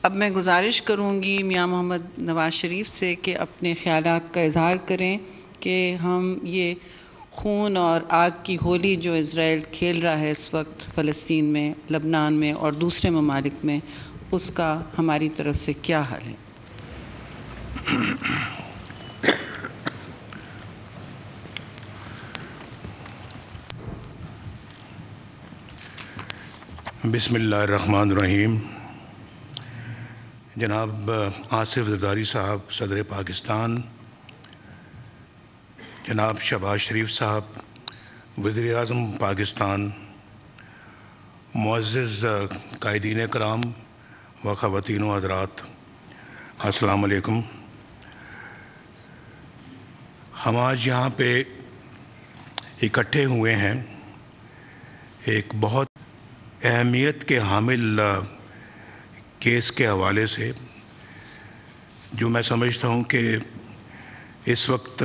اب میں گزارش کروں گی میاں محمد نواز شریف سے کہ اپنے خیالات کا اظہار کریں کہ ہم یہ خون اور آگ کی ہولی جو اسرائیل کھیل رہا ہے اس وقت فلسطین میں، لبنان میں اور دوسرے ممالک میں، اس کا ہماری طرف سے کیا حل ہے؟ بسم اللہ الرحمن الرحیم۔ جناب آصف زرداری صاحب صدر پاکستان، جناب شہباز شریف صاحب وزیر اعظم پاکستان، معزز قائدین کرام و خواتین و حضرات، السلام علیکم۔ ہم آج یہاں پہ اکٹھے ہوئے ہیں ایک بہت اہمیت کے حامل کیس کے حوالے سے، جو میں سمجھتا ہوں کہ اس وقت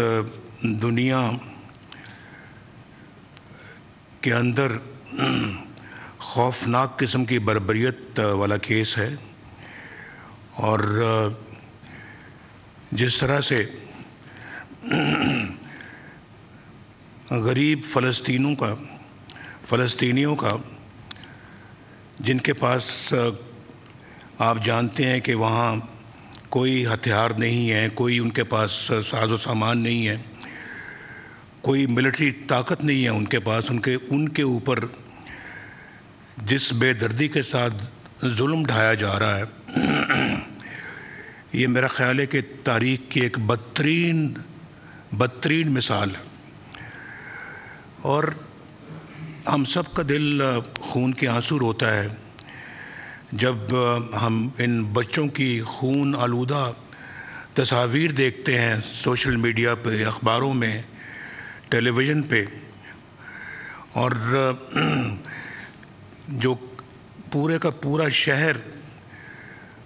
دنیا کے اندر خوفناک قسم کی بربریت والا کیس ہے، اور جس طرح سے غریب فلسطینیوں کا جن کے پاس آپ جانتے ہیں کہ وہاں کوئی ہتھیار نہیں ہے، کوئی ان کے پاس ساز و سامان نہیں ہے، کوئی ملٹری طاقت نہیں ہے ان کے پاس، ان کے اوپر جس بے دردی کے ساتھ ظلم ڈھایا جا رہا ہے، یہ میرا خیال ہے کہ تاریخ کی ایک بدترین مثال ہے، اور ہم سب کا دل خون کے آنسو روتا ہے جب ہم ان بچوں کی خون آلودہ تصاویر دیکھتے ہیں سوشل میڈیا پہ، اخباروں میں، ٹیلی ویژن پہ، اور جو پورے کا پورا شہر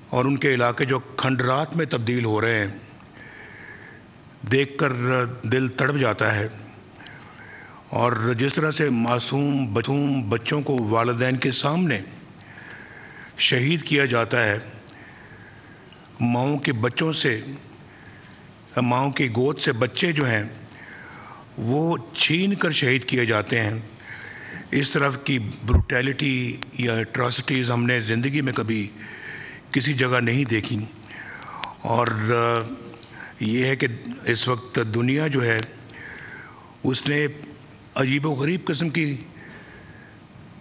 اور ان کے علاقے جو کھنڈرات میں تبدیل ہو رہے ہیں، دیکھ کر دل تڑپ جاتا ہے۔ اور جس طرح سے معصوم بچوں کو والدین کے سامنے شہید کیا جاتا ہے، ماؤں کی گود سے بچے جو ہیں وہ چھین کر شہید کیے جاتے ہیں، اس طرح کی بروٹیلٹی یا اٹراسٹیز ہم نے زندگی میں کبھی کسی جگہ نہیں دیکھی۔ اور یہ ہے کہ اس وقت دنیا جو ہے اس نے عجیب و غریب قسم کی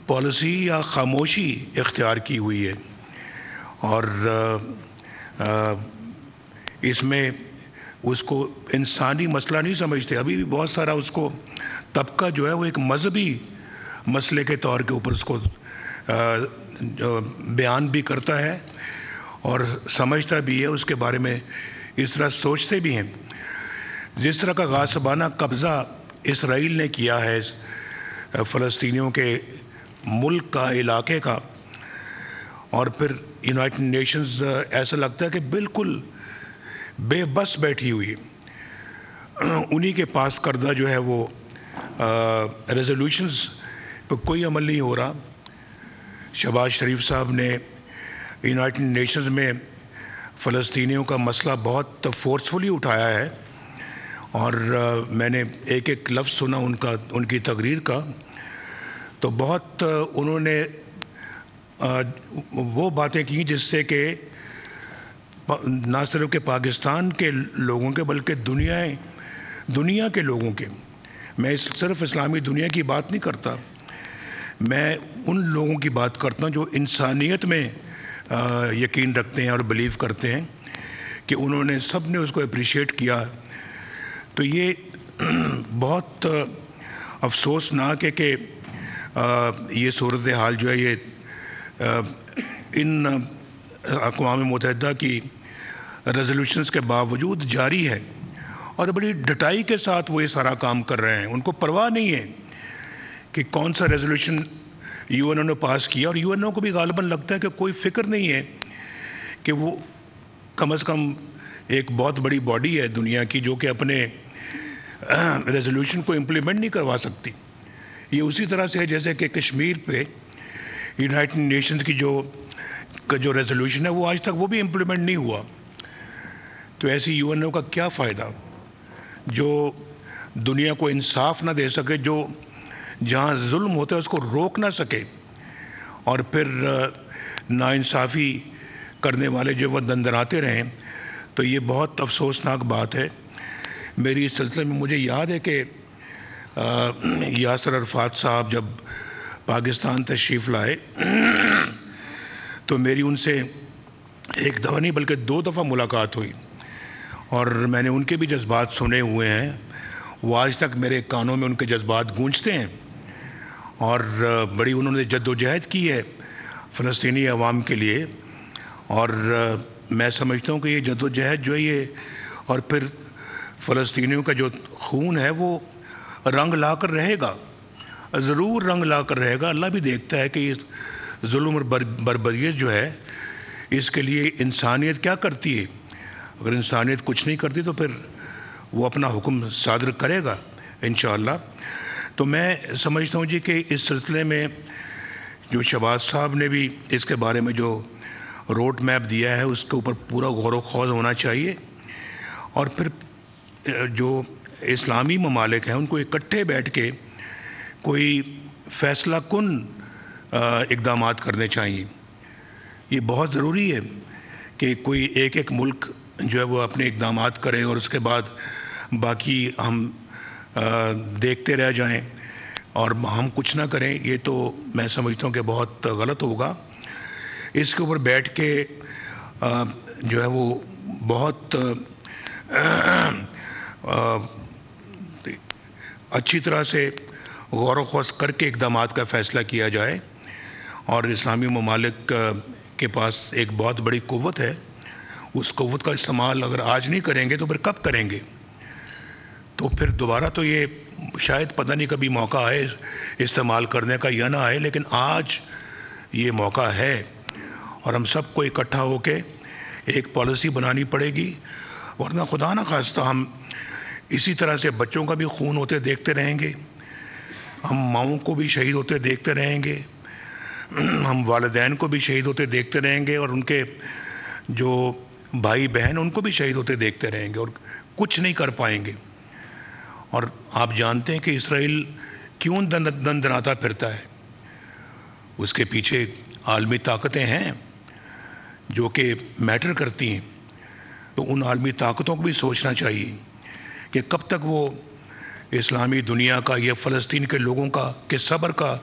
پالیسی یا خاموشی اختیار کی ہوئی ہے، اور اس میں اس کو انسانی مسئلہ نہیں سمجھتے۔ ابھی بھی بہت سارا اس کو طبقہ جو ہے وہ ایک مذہبی مسئلے کے طور کے اوپر اس کو بیان بھی کرتا ہے اور سمجھتا بھی ہے، اس کے بارے میں اس طرح سوچتے بھی ہیں۔ جس طرح کا غاصبانہ قبضہ اسرائیل نے کیا ہے فلسطینیوں کے ملک کا، علاقے کا، اور پھر یونائٹڈ نیشنز ایسا لگتا ہے کہ بالکل بے بس بیٹھی ہوئی، انہی کے پاس کردہ جو ہے وہ ریزولوشنز پہ کوئی عمل نہیں ہو رہا۔ شہباز شریف صاحب نے یونائٹڈ نیشنز میں فلسطینیوں کا مسئلہ بہت فورسفلی اٹھایا ہے، اور میں نے ایک لفظ سنا ان کی تقریر کا، تو بہت انہوں نے وہ باتیں کی جس سے کہ نہ صرف کہ پاکستان کے لوگوں کے بلکہ دنیا کے لوگوں کے، میں صرف اسلامی دنیا کی بات نہیں کرتا، میں ان لوگوں کی بات کرتا ہوں جو انسانیت میں یقین رکھتے ہیں اور بلیو کرتے ہیں، کہ انہوں نے سب نے اس کو اپریشیٹ کیا۔ تو یہ بہت افسوسناک ہے کہ یہ صورتحال جو ہے یہ ان اقوام متحدہ کی ریزولوشنز کے باوجود جاری ہے، اور بڑی ڈٹائی کے ساتھ وہ یہ سارا کام کر رہے ہیں۔ ان کو پرواہ نہیں ہے کہ کون سا ریزولوشن یو این او نے پاس کیا، اور یو این او کو بھی غالباً لگتا ہے کہ کوئی فکر نہیں ہے کہ وہ کم از کم ایک بہت بڑی باڈی ہے دنیا کی جو کہ اپنے ریزولوشن کو امپلیمنٹ نہیں کروا سکتی۔ یہ اسی طرح سے ہے جیسے کہ کشمیر پہ یونائٹڈ نیشنز کی جو کا جو ریزولوشن ہے وہ آج تک وہ بھی امپلیمنٹ نہیں ہوا. تو ایسی UN کا کیا فائدہ جو دنیا کو انصاف نہ دے سکے, جو جہاں ظلم ہوتا ہے اس کو روک نہ سکے, اور پھر ناانصافی کرنے والے جو وہ دندناتے رہیں. تو یہ بہت افسوسناک بات ہے. میری اس سلسلے میں مجھے یاد ہے کہ یاسر عرفات صاحب جب پاکستان تشریف لائے تو میری ان سے ایک دفعہ نہیں بلکہ 2 دفعہ ملاقات ہوئی, اور میں نے ان کے بھی جذبات سنے ہوئے ہیں. وہ آج تک میرے کانوں میں ان کے جذبات گونجتے ہیں, اور بڑی انہوں نے جد و جہد کی ہے فلسطینی عوام کے لیے. اور میں سمجھتا ہوں کہ یہ جد و جہد جو ہے یہ, اور پھر فلسطینیوں کا جو خون ہے وہ رنگ لا کر رہے گا, ضرور رنگ لا کر رہے گا. اللہ بھی دیکھتا ہے کہ یہ ظلم اور بربریت جو ہے اس کے لیے انسانیت کیا کرتی ہے. اگر انسانیت کچھ نہیں کرتی تو پھر وہ اپنا حکم صادر کرے گا انشاءاللہ. تو میں سمجھتا ہوں جی کہ اس سلسلے میں جو شہباز صاحب نے بھی اس کے بارے میں جو روڈ میپ دیا ہے اس کے اوپر پورا غور و خوض ہونا چاہیے, اور پھر جو اسلامی ممالک ہیں ان کو اکٹھے بیٹھ کے کوئی فیصلہ کن اقدامات کرنے چاہیے. یہ بہت ضروری ہے کہ کوئی ایک ملک جو ہے وہ اپنے اقدامات کرے اور اس کے بعد باقی ہم دیکھتے رہ جائیں اور ہم کچھ نہ کریں. یہ تو میں سمجھتا ہوں کہ بہت غلط ہوگا. اس کے اوپر بیٹھ کے جو ہے وہ بہت اچھی طرح سے غور و خوض کر کے اقدامات کا فیصلہ کیا جائے. اور اسلامی ممالک کے پاس ایک بہت بڑی قوت ہے, اس قوت کا استعمال اگر آج نہیں کریں گے تو پھر کب کریں گے؟ تو پھر دوبارہ تو یہ شاید پتہ نہیں کبھی موقع آئے استعمال کرنے کا یا نہ آئے, لیکن آج یہ موقع ہے اور ہم سب کو اکٹھا ہو کے ایک پالیسی بنانی پڑے گی. ورنہ خدا نہ خواستہ ہم اسی طرح سے بچوں کا بھی خون ہوتے دیکھتے رہیں گے, ہم ماؤں کو بھی شہید ہوتے دیکھتے رہیں گے, ہم والدین کو بھی شہید ہوتے دیکھتے رہیں گے, اور ان کے جو بھائی بہن ان کو بھی شہید ہوتے دیکھتے رہیں گے اور کچھ نہیں کر پائیں گے. اور آپ جانتے ہیں کہ اسرائیل کیوں دندناتا پھرتا ہے؟ اس کے پیچھے عالمی طاقتیں ہیں جو کہ میٹر کرتی ہیں. تو ان عالمی طاقتوں کو بھی سوچنا چاہیے کہ کب تک وہ اسلامی دنیا کا یا فلسطین کے لوگوں کا کہ صبر کا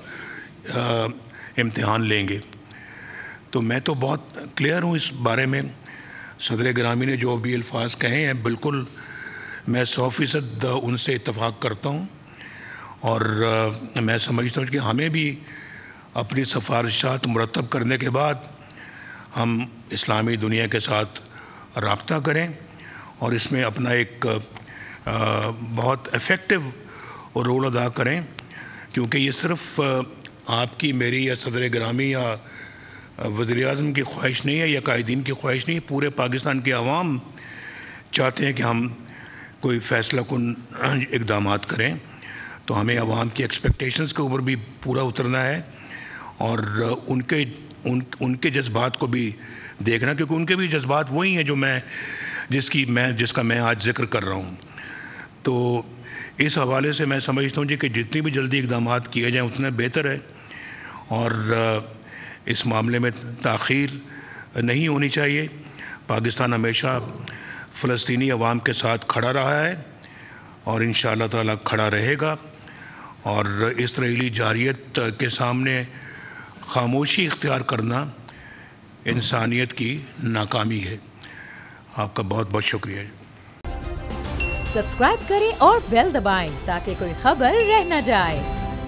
امتحان لیں گے. تو میں تو بہت کلیئر ہوں اس بارے میں. صدر گرامی نے جو بھی الفاظ کہے ہیں بالکل میں 100% ان سے اتفاق کرتا ہوں, اور میں سمجھتا ہوں کہ ہمیں بھی اپنی سفارشات مرتب کرنے کے بعد ہم اسلامی دنیا کے ساتھ رابطہ کریں اور اس میں اپنا ایک بہت ایفیکٹو رول ادا کریں, کیونکہ یہ صرف آپ کی میری یا صدر گرامی یا وزیر اعظم کی خواہش نہیں ہے یا قائدین کی خواہش نہیں ہے. پورے پاکستان کے عوام چاہتے ہیں کہ ہم کوئی فیصلہ کن اقدامات کریں. تو ہمیں عوام کی ایکسپیکٹیشنز کے اوپر بھی پورا اترنا ہے اور ان کے جذبات کو بھی دیکھنا, کیونکہ ان کے بھی جذبات وہی ہیں جو جس کا میں آج ذکر کر رہا ہوں. تو اس حوالے سے میں سمجھتا ہوں جی کہ جتنی بھی جلدی اقدامات کیے جائیں اتنا بہتر ہے, اور اس معاملے میں تاخیر نہیں ہونی چاہیے. پاکستان ہمیشہ فلسطینی عوام کے ساتھ کھڑا رہا ہے اور انشاءاللہ تعالی کھڑا رہے گا, اور اسرائیلی جارحیت کے سامنے خاموشی اختیار کرنا انسانیت کی ناکامی ہے. آپ کا بہت بہت شکریہ. سبسکرائب کریں اور بیل دبائیں تاکہ کوئی خبر رہ نہ جائے.